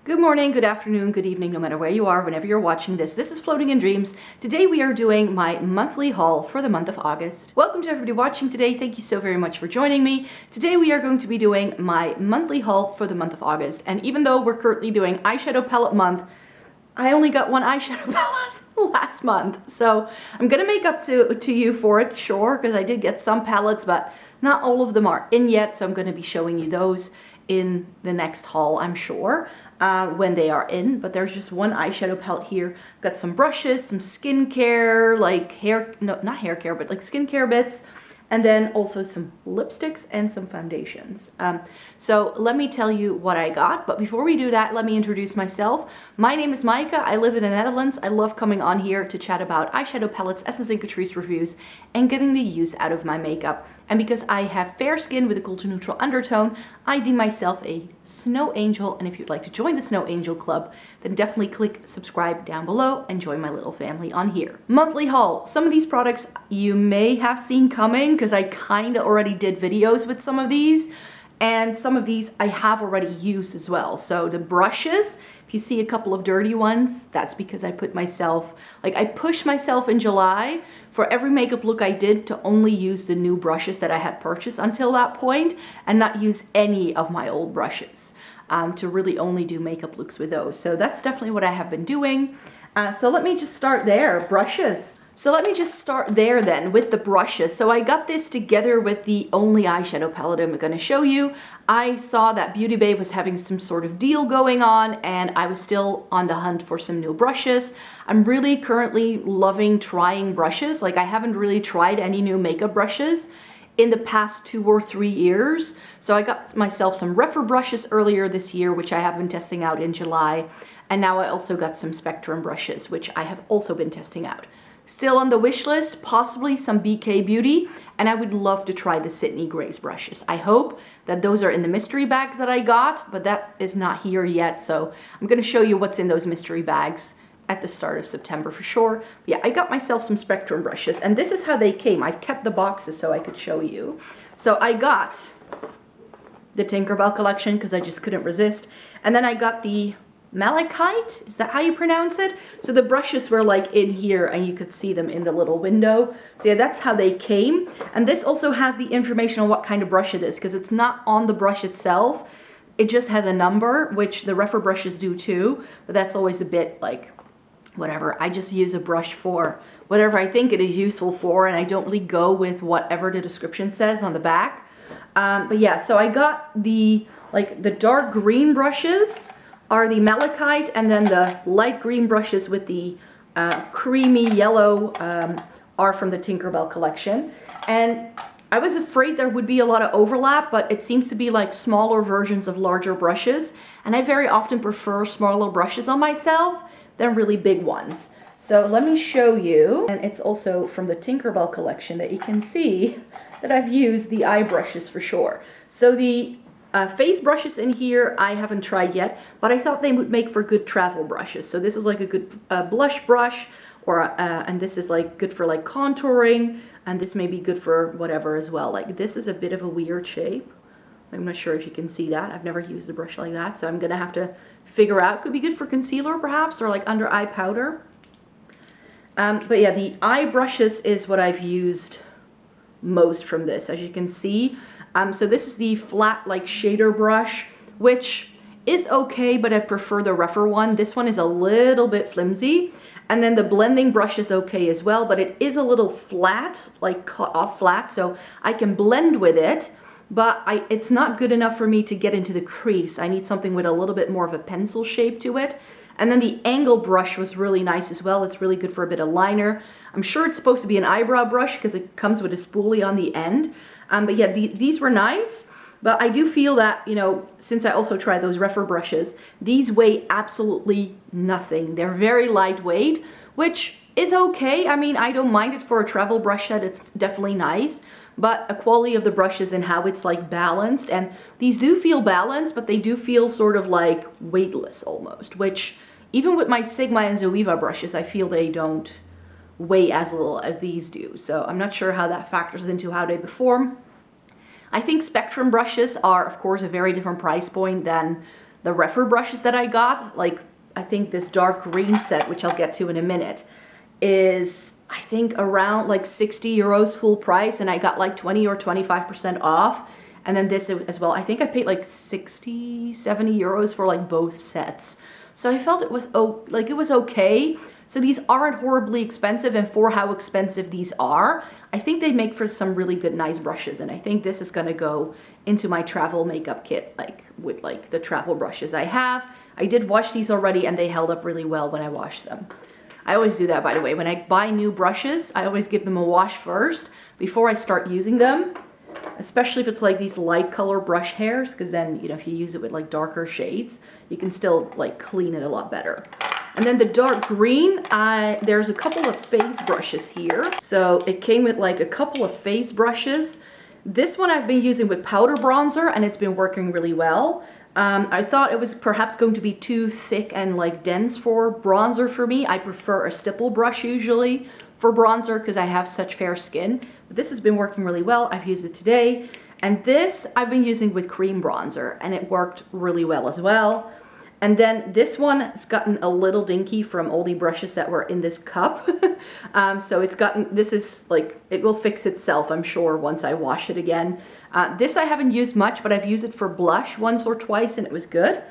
Good morning, good afternoon, good evening, no matter where you are, whenever you're watching this. This is Floating in Dreams. Today we are doing my monthly haul for the month of August. Welcome to everybody watching today. Thank you so very much for joining me. Today we are going to be doing my monthly haul for the month of August. And even though we're currently doing eyeshadow palette month, I only got one eyeshadow palette last month. So I'm gonna make up to you for it, sure, because I did get some palettes, but not all of them are in yet. So I'm gonna be showing you those in the next haul, I'm sure. When they are in, but there's just one eyeshadow palette here. Got some brushes, some skincare, like not hair care, but like skincare bits, and then also some lipsticks and some foundations. So let me tell you what I got, but before we do that, let me introduce myself. My name is Maaike. I live in the Netherlands. I love coming on here to chat about eyeshadow palettes, Essence and Catrice reviews, and getting the use out of my makeup. And because I have fair skin with a cool to neutral undertone, I deem myself a snow angel. And if you'd like to join the Snow Angel Club, then definitely click subscribe down below and join my little family on here. Monthly haul. Some of these products you may have seen coming because I kind of already did videos with some of these. And some of these I have already used as well. So the brushes, if you see a couple of dirty ones, that's because I put myself, I pushed myself in July for every makeup look I did to only use the new brushes that I had purchased until that point and not use any of my old brushes, to really only do makeup looks with those. So that's definitely what I have been doing. So let me just start there, brushes. So let me just start there then with the brushes. So I got this together with the only eyeshadow palette I'm going to show you. I saw that Beauty Bay was having some sort of deal going on and I was still on the hunt for some new brushes. I'm really currently loving trying brushes. Like I haven't really tried any new makeup brushes in the past 2 or 3 years. So I got myself some Rephr brushes earlier this year, which I have been testing out in July. And now I also got some Spectrum brushes, which I have also been testing out. Still on the wish list, possibly some BK Beauty, and I would love to try the Sydney Grace brushes. I hope that those are in the mystery bags that I got, but that is not here yet, so I'm going to show you what's in those mystery bags at the start of September for sure. But yeah, I got myself some Spectrum brushes, and this is how they came. I've kept the boxes so I could show you. So I got the Tinkerbell collection because I just couldn't resist, and then I got the Malachite, is that how you pronounce it? So the brushes were like in here and you could see them in the little window. So yeah, that's how they came. And this also has the information on what kind of brush it is because it's not on the brush itself. It just has a number, which the Rephr brushes do too, but that's always a bit like, whatever. I just use a brush for whatever I think it is useful for, and I don't really go with whatever the description says on the back. But yeah, so I got the dark green brushes are the Malachite, and then the light green brushes with the creamy yellow are from the Tinkerbell collection. And I was afraid there would be a lot of overlap, but it seems to be like smaller versions of larger brushes. And I very often prefer smaller brushes on myself than really big ones. So let me show you. And it's also from the Tinkerbell collection that you can see that I've used the eye brushes for sure. So the face brushes in here I haven't tried yet, but I thought they would make for good travel brushes. So this is like a good blush brush, or and this is like good for like contouring, and this may be good for whatever as well. Like this is a bit of a weird shape. I'm not sure if you can see that. I've never used a brush like that, so I'm gonna have to figure out. Could be good for concealer perhaps, or like under eye powder. But yeah, the eye brushes is what I've used most from this, as you can see. So this is the flat like shader brush, which is okay, but I prefer the Rephr one. This one is a little bit flimsy. And then the blending brush is okay as well, but it is a little flat, like cut off flat, so I can blend with it, but it's not good enough for me to get into the crease. I need something with a little bit more of a pencil shape to it. And then the angle brush was really nice as well. It's really good for a bit of liner. I'm sure it's supposed to be an eyebrow brush because it comes with a spoolie on the end. But yeah, these were nice, but I do feel that, you know, since I also tried those Rephr brushes, these weigh absolutely nothing. They're very lightweight, which is okay. I mean, I don't mind it for a travel brush set. It's definitely nice, but a quality of the brushes and how it's like balanced, and these do feel balanced, but they do feel sort of like weightless almost, which even with my Sigma and Zoeva brushes, I feel they don't weigh as little as these do. So I'm not sure how that factors into how they perform. I think Spectrum brushes are, of course, a very different price point than The Rephr brushes that I got, like I think this dark green set, which I'll get to in a minute, is I think around like 60 euros full price, and I got like 20 or 25% off. And then this as well, I think I paid like 60, 70 euros for like both sets. So I felt it was okay. So these aren't horribly expensive, and for how expensive these are, I think they make for some really good, nice brushes. And I think this is gonna go into my travel makeup kit, like with like the travel brushes I have. I did wash these already, and they held up really well when I washed them. I always do that, by the way. When I buy new brushes, I always give them a wash first before I start using them. Especially if it's like these light color brush hairs, because then, you know, if you use it with like darker shades, you can still like clean it a lot better. And then the dark green, there's a couple of face brushes here. So it came with like a couple of face brushes. This one I've been using with powder bronzer, and it's been working really well. I thought it was perhaps going to be too thick and like dense for bronzer for me. I prefer a stipple brush usually for bronzer because I have such fair skin. But this has been working really well. I've used it today. And this I've been using with cream bronzer, and it worked really well as well. And then this one has gotten a little dinky from all the brushes that were in this cup. So it's gotten, this is like, it will fix itself, I'm sure, once I wash it again. This I haven't used much, but I've used it for blush once or twice, and it was good.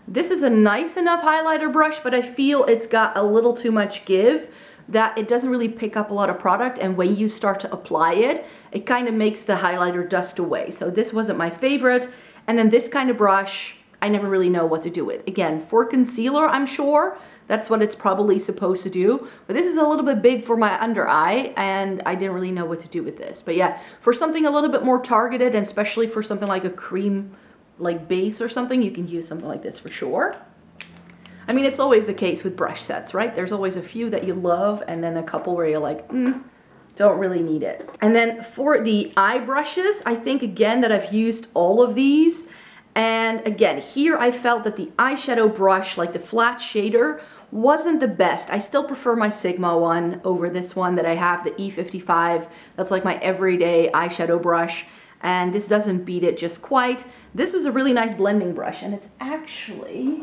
This is a nice enough highlighter brush, but I feel it's got a little too much give, that it doesn't really pick up a lot of product, and when you start to apply it, it kind of makes the highlighter dust away. So this wasn't my favorite. And then this kind of brush, I never really know what to do with. Again, for concealer, I'm sure that's what it's probably supposed to do, but this is a little bit big for my under eye, and I didn't really know what to do with this. But yeah, for something a little bit more targeted, and especially for something like a cream like base or something, you can use something like this for sure. I mean, it's always the case with brush sets, right? There's always a few that you love, and then a couple where you're like, don't really need it. And then for the eye brushes, I think again that I've used all of these. And again, here I felt that the eyeshadow brush, like the flat shader, wasn't the best. I still prefer my Sigma one over this one that I have, the E55. That's like my everyday eyeshadow brush. And this doesn't beat it just quite. This was a really nice blending brush, and it's actually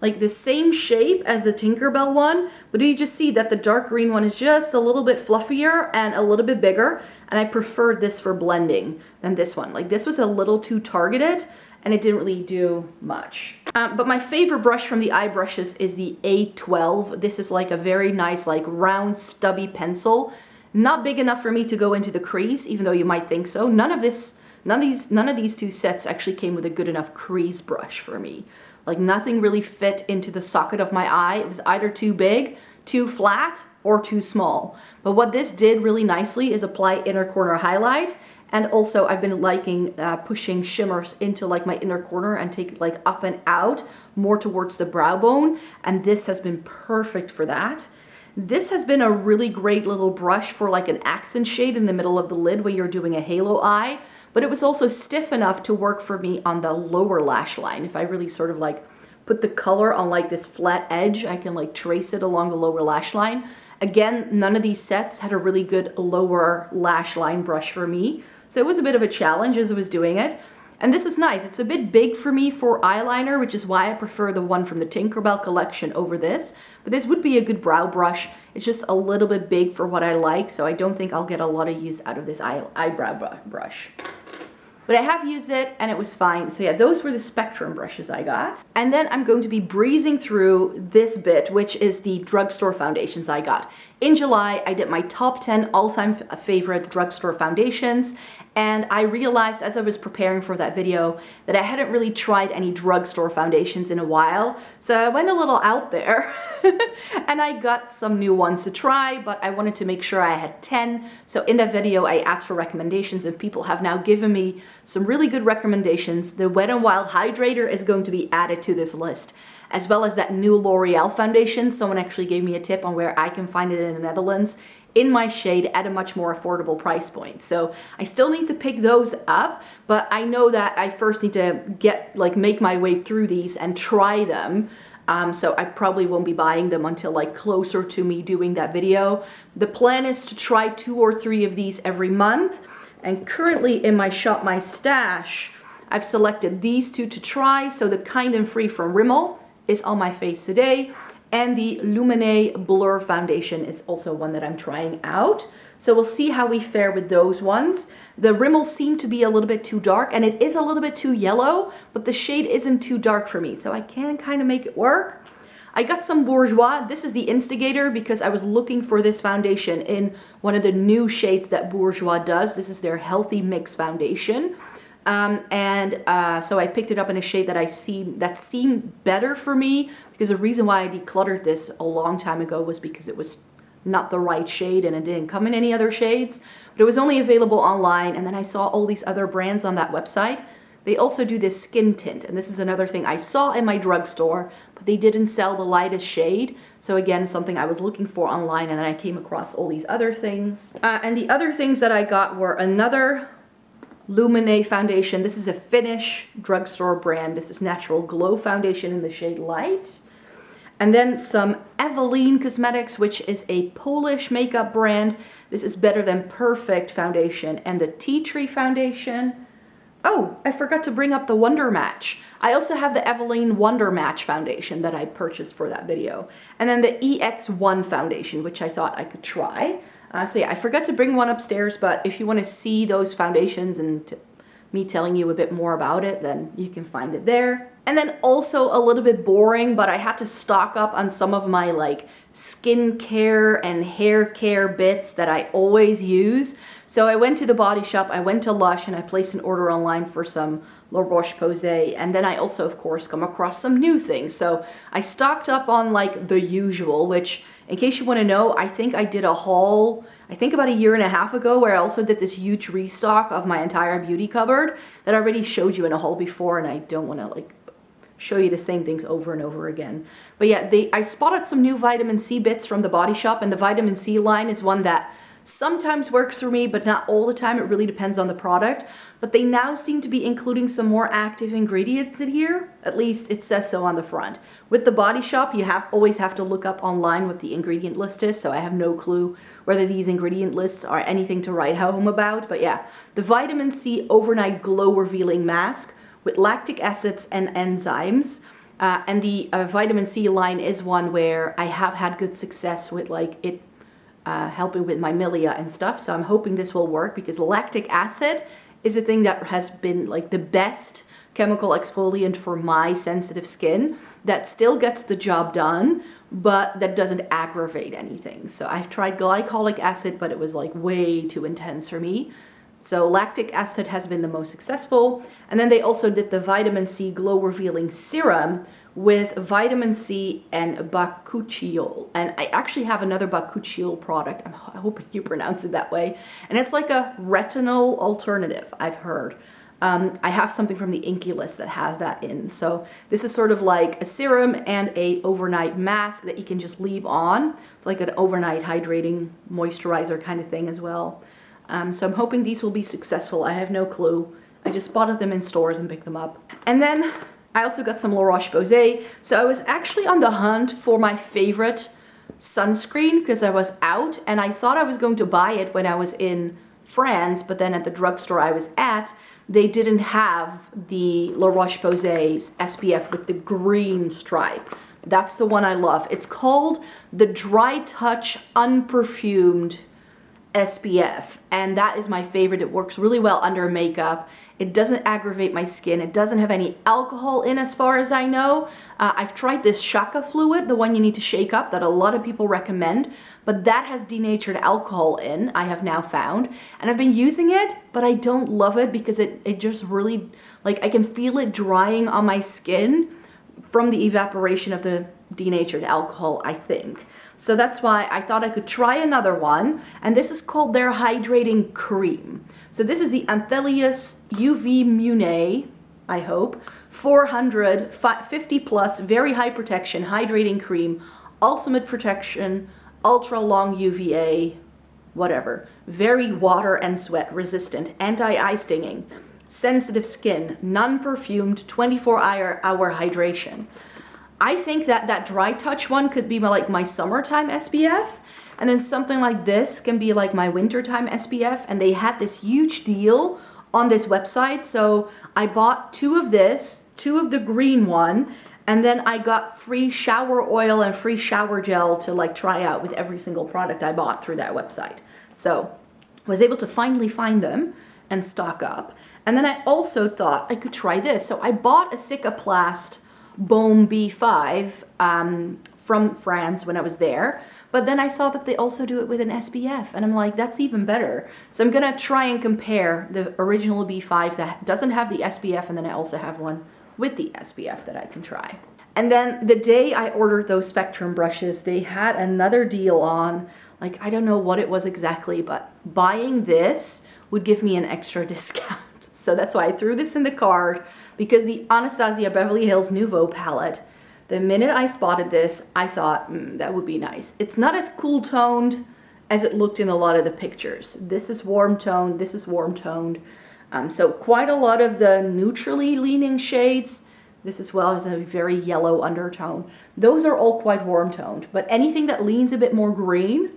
like the same shape as the Tinkerbell one, but you just see that the dark green one is just a little bit fluffier and a little bit bigger, and I prefer this for blending than this one. Like this was a little too targeted, and it didn't really do much. But my favorite brush from the eye brushes is the A12. This is like a very nice, like round, stubby pencil. Not big enough for me to go into the crease, even though you might think so. None of these two sets actually came with a good enough crease brush for me. Like nothing really fit into the socket of my eye. It was either too big, too flat, or too small. But what this did really nicely is apply inner corner highlight. And also I've been liking pushing shimmers into like my inner corner and take it like up and out more towards the brow bone. And this has been perfect for that. This has been a really great little brush for like an accent shade in the middle of the lid when you're doing a halo eye. But it was also stiff enough to work for me on the lower lash line. If I really sort of like put the color on like this flat edge, I can like trace it along the lower lash line. Again, none of these sets had a really good lower lash line brush for me. So it was a bit of a challenge as I was doing it. And this is nice. It's a bit big for me for eyeliner, which is why I prefer the one from the Tinkerbell collection over this. But this would be a good brow brush. It's just a little bit big for what I like, so I don't think I'll get a lot of use out of this eyebrow brush. But I have used it and it was fine. So yeah, those were the Spectrum brushes I got. And then I'm going to be breezing through this bit, which is the drugstore foundations I got. In July, I did my top 10 all-time favorite drugstore foundations. And I realized as I was preparing for that video that I hadn't really tried any drugstore foundations in a while. So I went a little out there and I got some new ones to try, but I wanted to make sure I had 10. So in that video, I asked for recommendations and people have now given me some really good recommendations. The Wet n Wild Hydrator is going to be added to this list, as well as that new L'Oreal foundation. Someone actually gave me a tip on where I can find it in the Netherlands in my shade at a much more affordable price point. So I still need to pick those up, but I know that I first need to make my way through these and try them. So I probably won't be buying them until like closer to me doing that video. The plan is to try 2 or 3 of these every month. And currently in my Shop My Stash, I've selected these two to try. So the Kind and Free from Rimmel is on my face today. And the Lumene Blur Foundation is also one that I'm trying out. So we'll see how we fare with those ones. The Rimmel seem to be a little bit too dark, and it is a little bit too yellow, but the shade isn't too dark for me, so I can kind of make it work. I got some Bourjois. This is the Instigator because I was looking for this foundation in one of the new shades that Bourjois does. This is their Healthy Mix Foundation. So I picked it up in a shade that seemed better for me, because the reason why I decluttered this a long time ago was because it was not the right shade and it didn't come in any other shades, but it was only available online. And then I saw all these other brands on that website. They also do this skin tint, and this is another thing I saw in my drugstore, but they didn't sell the lightest shade. So again, something I was looking for online, and then I came across all these other things. And the other things that I got were another Lumene foundation. This is a Finnish drugstore brand. This is Natural Glow foundation in the shade Light. And then some Eveline Cosmetics, which is a Polish makeup brand. This is Better Than Perfect foundation and the Tea Tree foundation. Oh, I forgot to bring up the Wonder Match. I also have the Eveline Wonder Match foundation that I purchased for that video. And then the EX1 foundation, which I thought I could try. So yeah, I forgot to bring one upstairs, but if you want to see those foundations and me telling you a bit more about it, then you can find it there. And then also a little bit boring, but I had to stock up on some of my like skincare and hair care bits that I always use. So I went to the Body Shop, I went to Lush, and I placed an order online for some La Roche-Posay. And then I also, of course, come across some new things. So I stocked up on like the usual, which, in case you want to know, I think I did a haul, I think about a year and a half ago, where I also did this huge restock of my entire beauty cupboard that I already showed you in a haul before, and I don't want to like show you the same things over and over again. But yeah, I spotted some new vitamin C bits from the Body Shop, and the vitamin C line is one that sometimes works for me, but not all the time. It really depends on the product. But they now seem to be including some more active ingredients in here. At least it says so on the front. With the Body Shop, you always have to look up online what the ingredient list is, so I have no clue whether these ingredient lists are anything to write home about. But yeah, the Vitamin C Overnight Glow Revealing Mask with lactic acids and enzymes. And the vitamin C line is one where I have had good success with like it helping with my milia and stuff. So I'm hoping this will work, because lactic acid is a thing that has been like the best chemical exfoliant for my sensitive skin that still gets the job done, but that doesn't aggravate anything. So I've tried glycolic acid, but it was like way too intense for me. So lactic acid has been the most successful. And then they also did the vitamin C Glow Revealing Serum with vitamin C and bakuchiol. And I actually have another bakuchiol product. I'm hoping you pronounce it that way. And it's like a retinol alternative, I've heard. I have something from the Inky List that has that in. So this is sort of like a serum and a overnight mask that you can just leave on. It's like an overnight hydrating moisturizer kind of thing as well. So I'm hoping these will be successful. I have no clue. I just spotted them in stores and picked them up. And then I also got some La Roche-Posay. So I was actually on the hunt for my favorite sunscreen because I was out, and I thought I was going to buy it when I was in France, but then at the drugstore I was at, they didn't have the La Roche-Posay SPF with the green stripe. That's the one I love. It's called the Dry Touch Unperfumed SPF, and that is my favorite. It works really well under makeup. It doesn't aggravate my skin. It doesn't have any alcohol in, as far as I know. I've tried this Shaka fluid, the one you need to shake up, that a lot of people recommend, but that has denatured alcohol in, I have now found. And I've been using it, but I don't love it because it just really, like, I can feel it drying on my skin from the evaporation of the denatured alcohol, I think. So that's why I thought I could try another one, and this is called their hydrating cream. So this is the Anthelios UV Mune, I hope, 400, 50 plus, very high protection, hydrating cream, ultimate protection, ultra long UVA, whatever, very water and sweat resistant, anti-eye stinging, sensitive skin, non-perfumed, 24-hour hydration. I think that Dry Touch one could be like my summertime SPF, and then something like this can be like my wintertime SPF. And they had this huge deal on this website. So I bought 2 of this, 2 of the green one, and then I got free shower oil and free shower gel to like try out with every single product I bought through that website. So I was able to finally find them and stock up. And then I also thought I could try this. So I bought a Cicaplast Baume B5 from France when I was there. But then I saw that they also do it with an SPF, and I'm like, that's even better. So I'm gonna try and compare the original B5 that doesn't have the SPF, and then I also have one with the SPF that I can try. And then the day I ordered those Spectrum brushes, they had another deal on. Like, I don't know what it was exactly, but buying this would give me an extra discount. So that's why I threw this in the cart, because the Anastasia Beverly Hills Nouveau palette, the minute I spotted this, I thought, that would be nice. It's not as cool toned as it looked in a lot of the pictures. This is warm toned, this is warm toned. So quite a lot of the neutrally leaning shades. This as well as a very yellow undertone. Those are all quite warm toned, but anything that leans a bit more green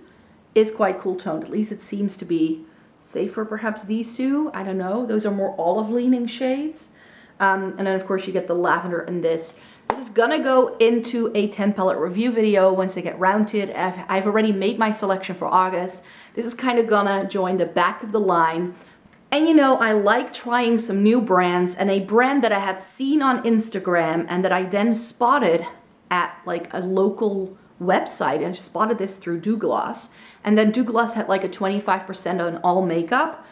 is quite cool toned. At least it seems to be. Save for perhaps these 2, I don't know. Those are more olive leaning shades. And then of course you get the lavender in this. This is gonna go into a 10 palette review video once I get round to it. I've already made my selection for August. This is kind of gonna join the back of the line. And you know, I like trying some new brands, and a brand that I had seen on Instagram and that I then spotted at like a local website. I spotted this through Douglas, and then Douglas had like a 25% on all makeup.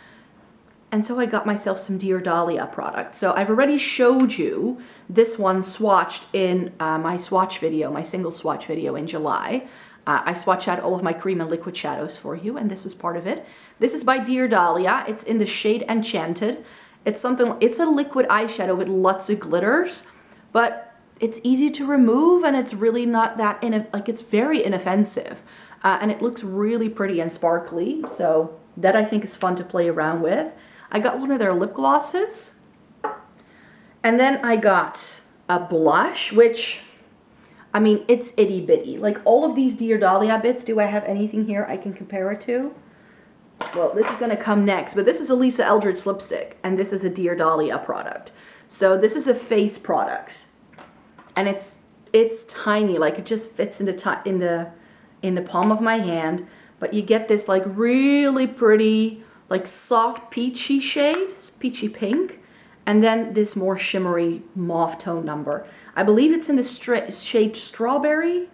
And so I got myself some Dear Dahlia products. So I've already showed you this one swatched in my swatch video, my single swatch video in July. I swatched out all of my cream and liquid shadows for you, and this was part of it. This is by Dear Dahlia. It's in the shade Enchanted. It's a liquid eyeshadow with lots of glitters, but it's easy to remove, and it's really not that, it's very inoffensive. And it looks really pretty and sparkly, so that I think is fun to play around with. I got one of their lip glosses. And then I got a blush, which, I mean, it's itty bitty. Like all of these Dear Dahlia bits, do I have anything here I can compare it to? Well, this is gonna come next, but this is a Lisa Eldridge lipstick, and this is a Dear Dahlia product. So this is a face product, and it's tiny, like it just fits in the palm of my hand, but you get this like really pretty, like soft peachy shade, peachy pink, and then this more shimmery mauve tone number. I believe it's in the shade Strawberry.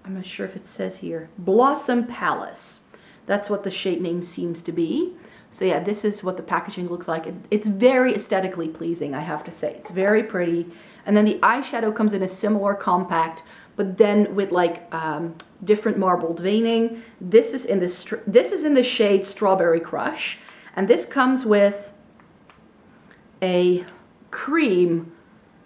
I'm not sure if it says here. Blossom Palace. That's what the shade name seems to be. So yeah, this is what the packaging looks like. It's very aesthetically pleasing, I have to say. It's very pretty. And then the eyeshadow comes in a similar compact, but then with like different marbled veining. This is in the shade Strawberry Crush, and this comes with a cream,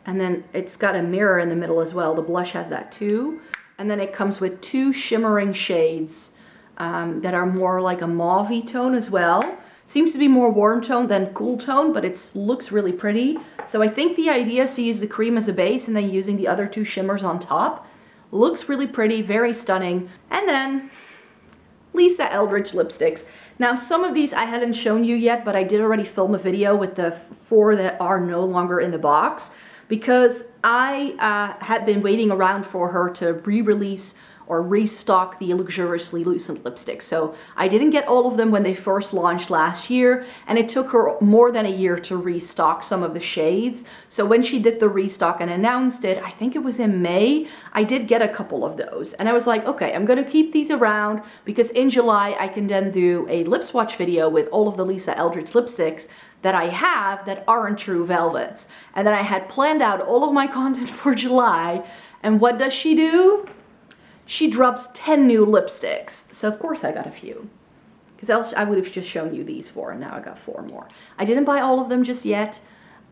and then it's got a mirror in the middle as well. The blush has that too, and then it comes with 2 shimmering shades that are more like a mauve-y tone as well. Seems to be more warm tone than cool tone, but it looks really pretty. So I think the idea is to use the cream as a base and then using the other 2 shimmers on top. Looks really pretty, very stunning. And then Lisa Eldridge lipsticks. Now some of these I hadn't shown you yet, but I did already film a video with the 4 that are no longer in the box, because I had been waiting around for her to re-release or restock the Luxuriously Lucent lipsticks. So I didn't get all of them when they first launched last year, and it took her more than a year to restock some of the shades. So when she did the restock and announced it, I think it was in May, I did get a couple of those. And I was like, okay, I'm gonna keep these around, because in July I can then do a lip swatch video with all of the Lisa Eldridge lipsticks that I have that aren't true velvets. And then I had planned out all of my content for July, and what does she do? She drops 10 new lipsticks. So of course I got a few, because else I would have just shown you these 4, and now I got 4 more. I didn't buy all of them just yet.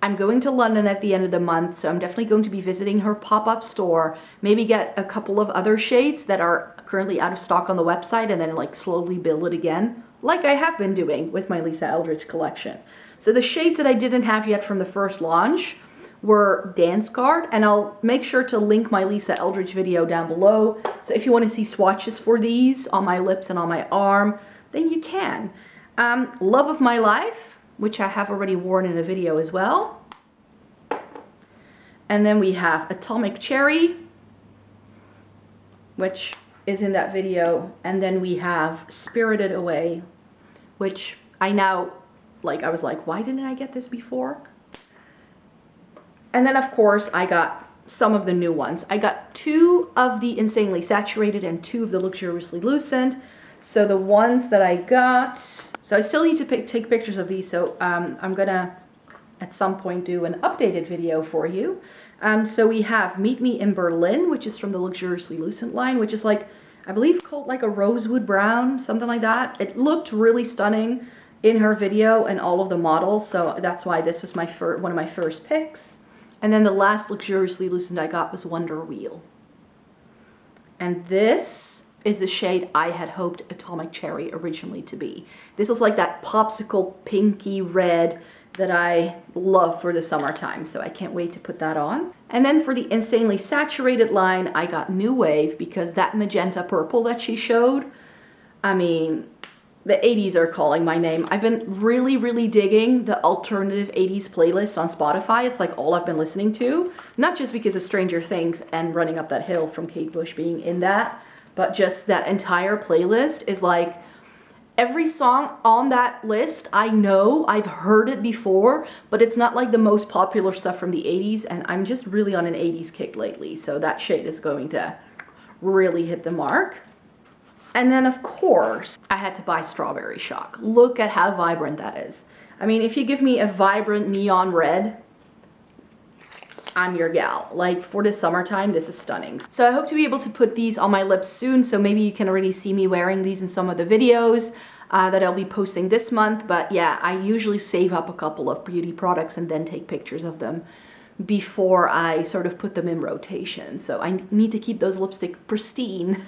I'm going to London at the end of the month, so I'm definitely going to be visiting her pop-up store, maybe get a couple of other shades that are currently out of stock on the website, and then like slowly build it again, like I have been doing with my Lisa Eldridge collection. So the shades that I didn't have yet from the first launch were Dance Card, and I'll make sure to link my Lisa Eldridge video down below. So if you want to see swatches for these on my lips and on my arm, then you can. Love of My Life, which I have already worn in a video as well. And then we have Atomic Cherry, which is in that video. And then we have Spirited Away, which I now, like, I was like, why didn't I get this before? And then of course I got some of the new ones. I got 2 of the Insanely Saturated and 2 of the Luxuriously Lucent. So the ones that I got, so I still need to take pictures of these. So I'm gonna at some point do an updated video for you. So we have Meet Me in Berlin, which is from the Luxuriously Lucent line, which is like, I believe called like a rosewood brown, something like that. It looked really stunning in her video and all of the models. So that's why this was my one of my first picks. And then the last Luxuriously Lucent I got was Wonder Wheel. And this is the shade I had hoped Atomic Cherry originally to be. This was like that popsicle pinky red that I love for the summertime, so I can't wait to put that on. And then for the Insanely Saturated line, I got New Wave, because that magenta purple that she showed, I mean, the 80s are calling my name. I've been really digging the alternative 80s playlist on Spotify. It's like all I've been listening to, not just because of Stranger Things and Running Up That Hill from Kate Bush being in that, but just that entire playlist is like, every song on that list, I know, I've heard it before, but it's not like the most popular stuff from the 80s, and I'm just really on an 80s kick lately, so that shade is going to really hit the mark. And then, of course, I had to buy Strawberry Shock. Look at how vibrant that is. I mean, if you give me a vibrant neon red, I'm your gal. Like, for the summertime, this is stunning. So I hope to be able to put these on my lips soon, so maybe you can already see me wearing these in some of the videos that I'll be posting this month. But yeah, I usually save up a couple of beauty products and then take pictures of them before I sort of put them in rotation. So I need to keep those lipstick pristine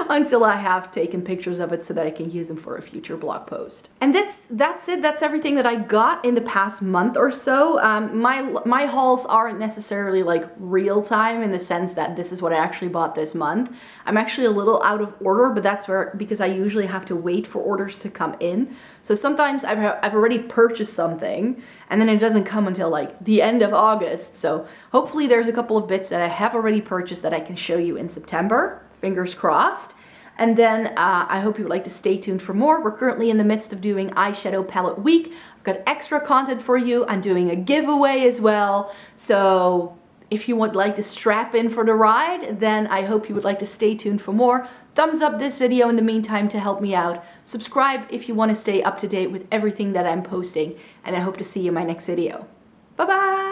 until I have taken pictures of it so that I can use them for a future blog post. And that's it. That's everything that I got in the past month or so. My hauls aren't necessarily like real time in the sense that this is what I actually bought this month. I'm actually a little out of order, but that's because I usually have to wait for orders to come in. So sometimes I've already purchased something and then it doesn't come until like the end of August. So hopefully there's a couple of bits that I have already purchased that I can show you in September. Fingers crossed. And then I hope you would like to stay tuned for more. We're currently in the midst of doing Eyeshadow Palette Week. I've got extra content for you. I'm doing a giveaway as well. So if you would like to strap in for the ride, then I hope you would like to stay tuned for more. Thumbs up this video in the meantime to help me out. Subscribe if you want to stay up to date with everything that I'm posting. And I hope to see you in my next video. Bye-bye!